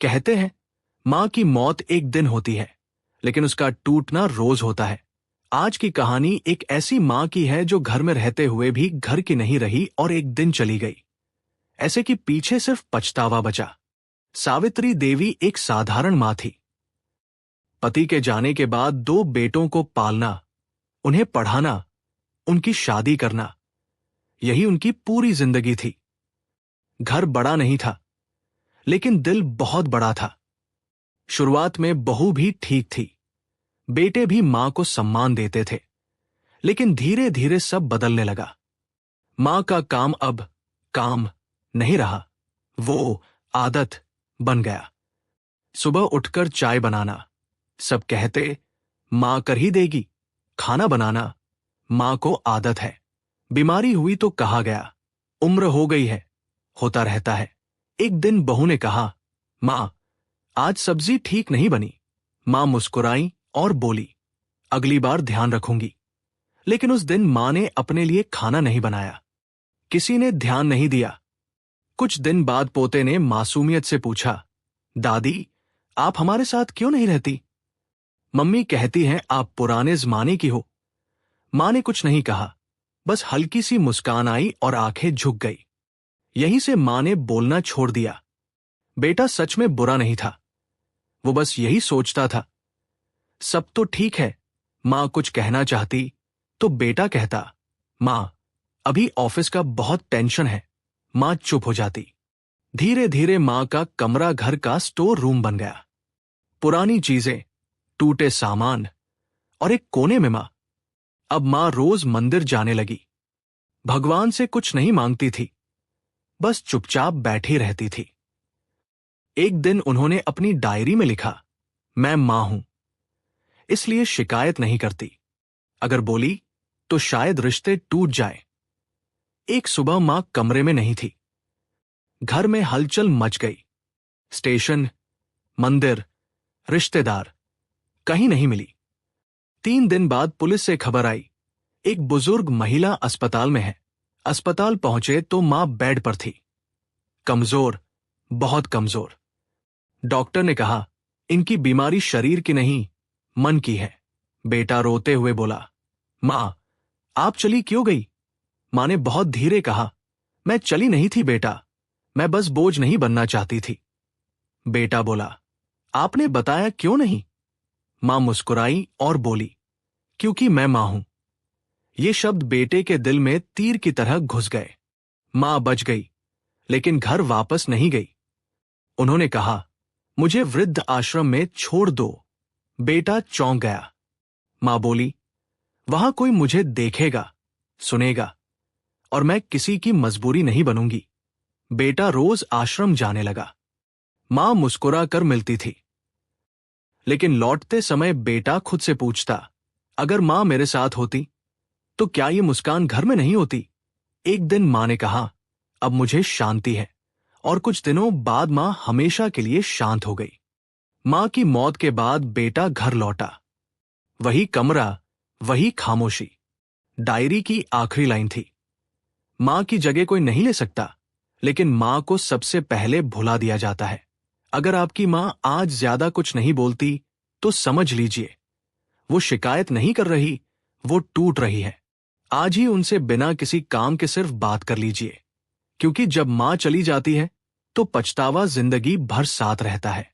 कहते हैं मां की मौत एक दिन होती है, लेकिन उसका टूटना रोज होता है। आज की कहानी एक ऐसी मां की है जो घर में रहते हुए भी घर की नहीं रही और एक दिन चली गई, ऐसे कि पीछे सिर्फ पछतावा बचा। सावित्री देवी एक साधारण मां थी। पति के जाने के बाद 2 बेटों को पालना, उन्हें पढ़ाना, उनकी शादी करना, यही उनकी पूरी जिंदगी थी। घर बड़ा नहीं था, लेकिन दिल बहुत बड़ा था। शुरुआत में बहू भी ठीक थी, बेटे भी मां को सम्मान देते थे, लेकिन धीरे धीरे सब बदलने लगा। मां का काम अब काम नहीं रहा, वो आदत बन गया। सुबह उठकर चाय बनाना, सब कहते मां कर ही देगी। खाना बनाना, मां को आदत है। बीमारी हुई तो कहा गया उम्र हो गई है, होता रहता है। एक दिन बहू ने कहा, मां आज सब्जी ठीक नहीं बनी। मां मुस्कुराई और बोली, अगली बार ध्यान रखूंगी। लेकिन उस दिन मां ने अपने लिए खाना नहीं बनाया। किसी ने ध्यान नहीं दिया। कुछ दिन बाद पोते ने मासूमियत से पूछा, दादी आप हमारे साथ क्यों नहीं रहती? मम्मी कहती हैं आप पुराने जमाने की हो। मां ने कुछ नहीं कहा, बस हल्की सी मुस्कान आई और आंखें झुक गई। यहीं से मां ने बोलना छोड़ दिया। बेटा सच में बुरा नहीं था, वो बस यही सोचता था। सब तो ठीक है, मां कुछ कहना चाहती तो बेटा कहता, मां अभी ऑफिस का बहुत टेंशन है। मां चुप हो जाती। धीरे धीरे मां का कमरा घर का स्टोर रूम बन गया। पुरानी चीजें, टूटे सामान और एक कोने में मां। अब मां रोज मंदिर जाने लगी। भगवान से कुछ नहीं मांगती थी, बस चुपचाप बैठी रहती थी। एक दिन उन्होंने अपनी डायरी में लिखा, मैं मां हूं, इसलिए शिकायत नहीं करती। अगर बोली तो शायद रिश्ते टूट जाए। एक सुबह मां कमरे में नहीं थी। घर में हलचल मच गई। स्टेशन, मंदिर, रिश्तेदार, कहीं नहीं मिली। 3 दिन बाद पुलिस से खबर आई, एक बुजुर्ग महिला अस्पताल में है। अस्पताल पहुंचे तो मां बेड पर थी, कमजोर, बहुत कमजोर। डॉक्टर ने कहा, इनकी बीमारी शरीर की नहीं, मन की है। बेटा रोते हुए बोला, मां आप चली क्यों गई? मां ने बहुत धीरे कहा, मैं चली नहीं थी बेटा, मैं बस बोझ नहीं बनना चाहती थी। बेटा बोला, आपने बताया क्यों नहीं? मां मुस्कुराई और बोली, क्योंकि मैं मां हूं। ये शब्द बेटे के दिल में तीर की तरह घुस गए। मां बच गई, लेकिन घर वापस नहीं गई। उन्होंने कहा, मुझे वृद्ध आश्रम में छोड़ दो। बेटा चौंक गया। मां बोली, वहां कोई मुझे देखेगा, सुनेगा, और मैं किसी की मजबूरी नहीं बनूंगी। बेटा रोज आश्रम जाने लगा। मां मुस्कुरा कर मिलती थी, लेकिन लौटते समय बेटा खुद से पूछता, अगर मां मेरे साथ होती तो क्या ये मुस्कान घर में नहीं होती? एक दिन मां ने कहा, अब मुझे शांति है, और कुछ दिनों बाद मां हमेशा के लिए शांत हो गई। मां की मौत के बाद बेटा घर लौटा। वही कमरा, वही खामोशी। डायरी की आखिरी लाइन थी, मां की जगह कोई नहीं ले सकता, लेकिन मां को सबसे पहले भुला दिया जाता है। अगर आपकी मां आज ज्यादा कुछ नहीं बोलती तो समझ लीजिए वो शिकायत नहीं कर रही, वो टूट रही है। आज ही उनसे बिना किसी काम के सिर्फ बात कर लीजिए, क्योंकि जब मां चली जाती है तो पछतावा जिंदगी भर साथ रहता है।